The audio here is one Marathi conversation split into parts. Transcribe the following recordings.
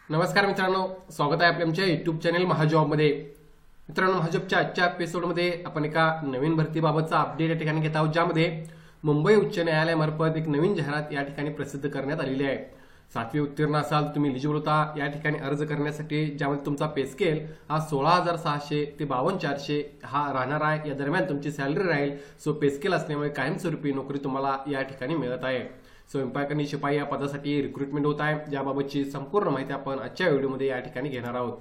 नमस्कार मित्रांनो, स्वागत आहे आपल्या आमच्या युट्यूब चॅनल महाजॉबमध्ये। मित्रांनो, महाजॉबच्या आजच्या एपिसोडमध्ये आपण एका नवीन भरतीबाबतचा अपडेट या ठिकाणी घेत आहोत, ज्यामध्ये मुंबई उच्च न्यायालयामार्फत एक नवीन जाहिरात या ठिकाणी प्रसिद्ध करण्यात आलेली आहे। 7वी उत्तीर्ण असाल, तुम्ही एलिजिबल होता या ठिकाणी अर्ज करण्यासाठी, ज्यामध्ये तुमचा पे स्केल हा 16,600 ते 52,400 हा राहणार आहे। या दरम्यान तुमची सॅलरी राहील। सो पे स्केल असल्यामुळे कायमस्वरूपी नोकरी तुम्हाला या ठिकाणी मिळत आहे। स्वयंपाक आणि शिपाई या पदासाठी रिक्रुटमेंट होत आहे, ज्याबाबतची संपूर्ण माहिती आपण आजच्या व्हिडिओमध्ये या ठिकाणी घेणार आहोत।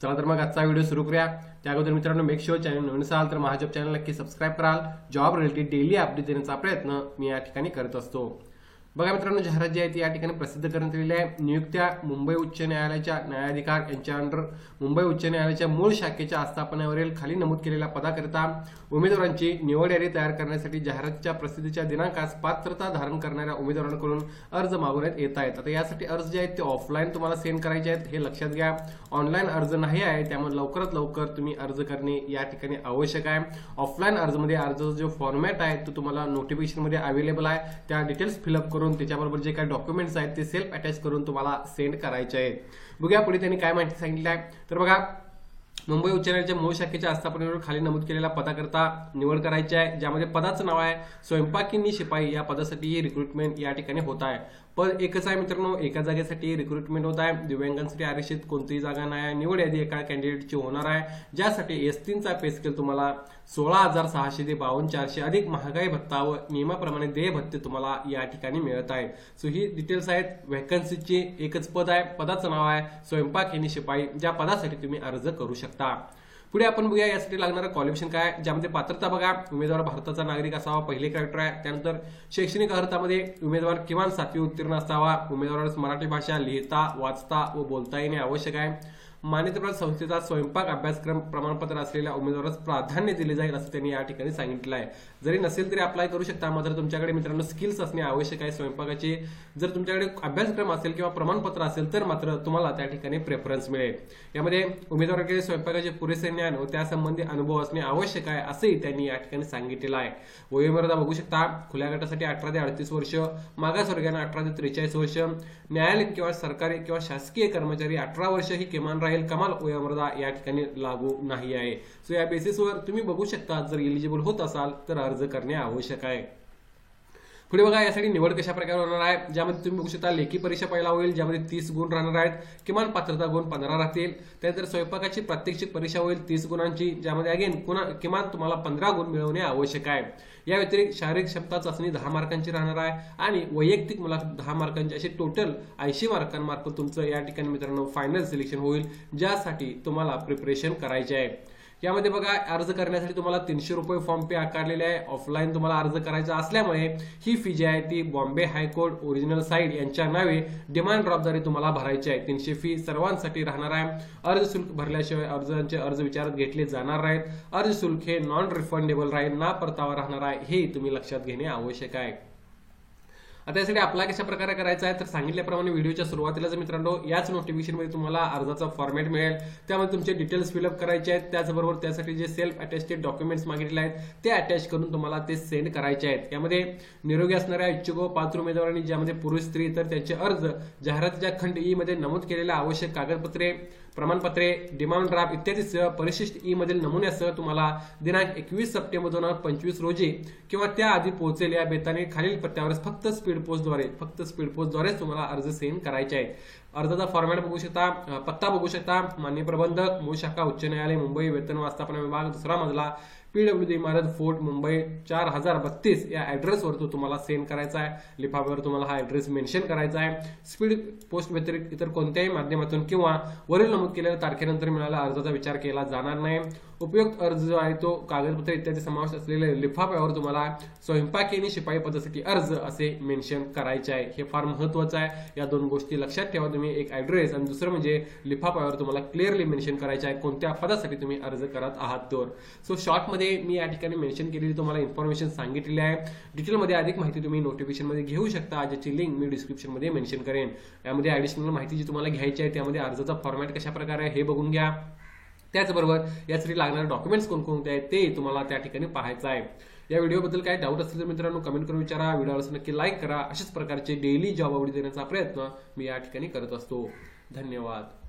चला तर मग आजचा व्हिडिओ सुरू करूया। त्या अगोदर मित्रांनो, मेक शुअर चॅनल नवीन असाल तर महाजॉब चॅनल नक्की सबस्क्राईब कराल। जॉब रिलेटेड डेली अपडेट देण्याचा प्रयत्न मी या ठिकाणी करत असतो। बघा मित्रांनो, जाहिरात जी आहे ती या ठिकाणी प्रसिद्ध करण्यात आलेली आहे। नियुक्त्या मुंबई उच्च न्यायालयाच्या न्यायाधिकार यांच्या अंडर मुंबई उच्च न्यायालयाच्या मूळ शाखेच्या आस्थापनेवरील खाली नमूद केलेल्या पदाकरिता उमेदवारांची निवड यादी तयार करण्यासाठी जाहिरातीच्या प्रसिद्धीच्या दिनांकास पात्रता धारण करणाऱ्या उमेदवारांकडून अर्ज मागवण्यात येत आहेत। आता यासाठी अर्ज जे आहेत ते ऑफलाईन तुम्हाला सेंड करायचे आहेत, हे लक्षात घ्या। ऑनलाईन अर्ज नाही आहे, त्यामुळे लवकरात लवकर तुम्ही अर्ज करणे या ठिकाणी आवश्यक आहे। ऑफलाईन अर्जमध्ये अर्जाचा जो फॉर्मॅट आहे तो तुम्हाला नोटिफिकेशनमध्ये अवेलेबल आहे। त्या डिटेल्स फिलअप करून त्याच्याबरोबर जे काही डॉक्युमेंट्स आहेत ते सेल्फ अटॅच करून तुम्हाला सेंड करायचे आहेत। बघूया पुढे त्यांनी काय माहिती सांगितली आहे। तर बघा, मुंबई उच्च न्यायालयाच्या मूळ शाखेच्या आस्थापनेवर खाली नमूद केलेल्या पदाकरता निवड करायची आहे, ज्यामध्ये पदाचं नाव आहे स्वयंपाकिनी शिपाई। या पदासाठी ही रिक्रुटमेंट या ठिकाणी होत आहे। पद एकच आहे मित्रांनो, एका जागेसाठी रिक्रुटमेंट होत आहे। दिव्यांगांसाठी आरक्षित कोणतीही जागा नाही। निवड यादी एका कॅन्डिडेटची होणार आहे, ज्यासाठी एस3चा पे स्केल तुम्हाला 16,600 ते 52,400 अधिक महागाई भत्ता व नियमाप्रमाणे देय भत्ते तुम्हाला या ठिकाणी मिळत आहे। सो ही डिटेल्स आहेत। व्हॅकन्सीची एकच पद आहे, पदाचं नाव आहे स्वयंपाकिनी शिपाई, ज्या पदासाठी तुम्ही अर्ज करू शकता। पुढे आपण बघूया यासाठी लागणारं क्वालिफिकेशन काय, ज्यामध्ये पात्रता बघा, उमेदवार भारताचा नागरिक असावा, पहिले क्रायटेरिया आहे। त्यानंतर शैक्षणिक अर्हतामध्ये उमेदवार किमान 7वी उत्तीर्ण असावा। उमेदवारास मराठी भाषा लिहिता वाचता व बोलता येणे आवश्यक आहे। मान्यताप्राप्त संस्थेचा स्वयंपाक अभ्यासक्रम प्रमाणपत्र असलेल्या उमेदवारास प्राधान्य दिले जाईल, असं त्यांनी या ठिकाणी सांगितलं आहे। जरी नसेल तरी अप्लाय करू शकता, मात्र तुमच्याकडे मित्रांनो स्किल्स असणे आवश्यक आहे स्वयंपाकाचे। जर तुमच्याकडे अभ्यासक्रम असेल किंवा प्रमाणपत्र असेल तर मात्र तुम्हाला त्या ठिकाणी प्रेफरन्स मिळेल। यामध्ये उमेदवाराकडे स्वयंपाकाचे पुरेसे ज्ञान व त्यासंबंधी अनुभव असणे आवश्यक आहे, असंही त्यांनी या ठिकाणी सांगितलेलं आहे। वयोमर्यादा बघू शकता, खुल्या गटासाठी 18 ते 38 वर्ष, मागासवर्गीयांना 18 ते 43 वर्ष, न्यायालयीन किंवा सरकारी किंवा शासकीय कर्मचारी 18 वर्ष ही किमान राहील। कमाल वयोमर्यादा या ठिकाणी लागू नाही आहे। सो या बेसिसवर तुम्ही बघू शकता, जर एलिजिबल होत असाल तर अर्ज करणे आवश्यक आहे। पुढे बघा, यासाठी निवड कशा प्रकारे होणार आहे, ज्यामध्ये तुम्ही बघू शकता लेखी परीक्षा पहिला होईल, ज्यामध्ये 30 गुण राहणार आहेत। किमान पात्रता गुण 15 राहतील। त्यानंतर स्वयंपाकाची प्रात्यक्षिक परीक्षा होईल 30 गुणांची, ज्यामध्ये अगेन किमान तुम्हाला 15 गुण मिळवणे आवश्यक आहे। या व्यतिरिक्त शारीरिक क्षमता चाचणी 10 मार्कांची राहणार आहे आणि वैयक्तिक मुलाखत 10 मार्कांची, अशी टोटल 80 मार्कांमार्फत तुमचं या ठिकाणी मित्रांनो फायनल सिलेक्शन होईल, ज्यासाठी तुम्हाला प्रिपरेशन करायचे आहे। यामध्ये बघा, अर्ज करण्यासाठी तुम्हाला 300 रुपये फॉर्म पे आकारलेले आहे। ऑफलाईन तुम्हाला अर्ज करायचा असल्यामुळे ही फी जी आहे ती बॉम्बे हायकोर्ट ओरिजिनल साईड यांच्या नावे डिमांड ड्राफ्टद्वारे तुम्हाला भरायची आहे। 300 फी सर्वांसाठी राहणार आहे। अर्ज शुल्क भरल्याशिवाय अर्ज विचारात घेतले जाणार नाहीत। अर्ज शुल्क हे नॉन रिफंडेबल राहील, ना परतावा राहणार आहे, हे तुम्ही लक्षात घेणे आवश्यक आहे। आता यासाठी अप्लाय कशा प्रकारे करायचा आहे, तर सांगितल्याप्रमाणे व्हिडिओच्या सुरुवातीलाच मित्रांनो याच नोटिफिकेशनमध्ये तुम्हाला अर्जाचा फॉर्मॅट मिळेल। त्यामध्ये तुमचे डिटेल्स फिलअप करायचे आहेत। त्याचबरोबर त्यासाठी जे सेल्फ अटेस्टेड डॉक्युमेंट्स मागितले आहेत ते अटॅच करून तुम्हाला ते सेंड करायचे आहेत। यामध्ये निरोगी असणाऱ्या इच्छुक व पात्र उमेदवारांनी, ज्यामध्ये पुरुष स्त्री, तर त्यांचे अर्ज जाहिरातीच्या खंड ई मध्ये नमूद केलेल्या आवश्यक कागदपत्रे, प्रमाणपत्रे, डिमांड ड्राफ्ट इत्यादीसह परिशिष्ट ई मधील नमुन्यासह तुम्हाला दिनांक 21 सप्टेंबर 2025 रोजी किंवा त्याआधी पोहोचेल या बेताने खालील पत्त्यावर फक्त स्पीड पोस्टद्वारे तुम्हाला अर्ज सेंड करायचे आहेत। अर्जाचा फॉर्मॅट बघू शकता, पत्ता बघू शकता, माननीय प्रबंधक, मूळ शाखा उच्च न्यायालय मुंबई, वेतन व आस्थापना विभाग, 2रा मजला, PWD इमारत, फोर्ट, मुंबई 4032 या ऍड्रेसवर तो तुम्हाला सेंड करायचा आहे। लिफाफ्यावर तुम्हाला हा ऍड्रेस मेन्शन करायचा आहे। स्पीड पोस्ट व्यतिरिक्त इतर कोणत्याही माध्यमातून किंवा वरील नमूद केलेल्या तारखेनंतर मिळालेल्या अर्जाचा विचार केला जाणार नाही। उपयुक्त अर्ज जो आहे तो कागदपत्र इत्यादी समावेश असलेल्या लिफाफ्यावर तुम्हाला स्वयंपाकिनी शिपाई पदासाठी अर्ज असे मेन्शन करायचे आहे। हे फार महत्त्वाचं आहे, या दोन गोष्टी लक्षात ठेवा तुम्ही। एक ऍड्रेस आणि दुसरं म्हणजे लिफाफ्यावर तुम्हाला क्लिअरली मेन्शन करायचे आहे कोणत्या पदासाठी तुम्ही अर्ज करत आहात तर। सो शॉर्ट मध्ये मी या ठिकाणी मेन्शन केलेली तुम्हाला इन्फॉर्मेशन सांगितलेली आहे। डिटेलमध्ये अधिक माहिती तुम्ही नोटिफिकेशनमध्ये घेऊ शकता, ज्याची लिंक मी डिस्क्रिप्शनमध्ये मेन्शन करेन। यामध्ये ऍडिशनल माहिती जी तुम्हाला घ्यायची आहे, त्यामध्ये अर्जाचा फॉर्मॅट कशा प्रकारे आहे हे बघून घ्या। त्याचबरोबर यासाठी लागणारे डॉक्युमेंट्स कोणकोणते आहेत ते तुम्हाला त्या ठिकाणी पाहायचं आहे। या व्हिडिओबद्दल काय डाऊट असतील तर मित्रांनो कमेंट करून विचारा. व्हिडिओला नक्की लाईक करा. अशाच प्रकारचे डेली जॉब अपडेट देण्याचा प्रयत्न मी या ठिकाणी करत असतो. धन्यवाद.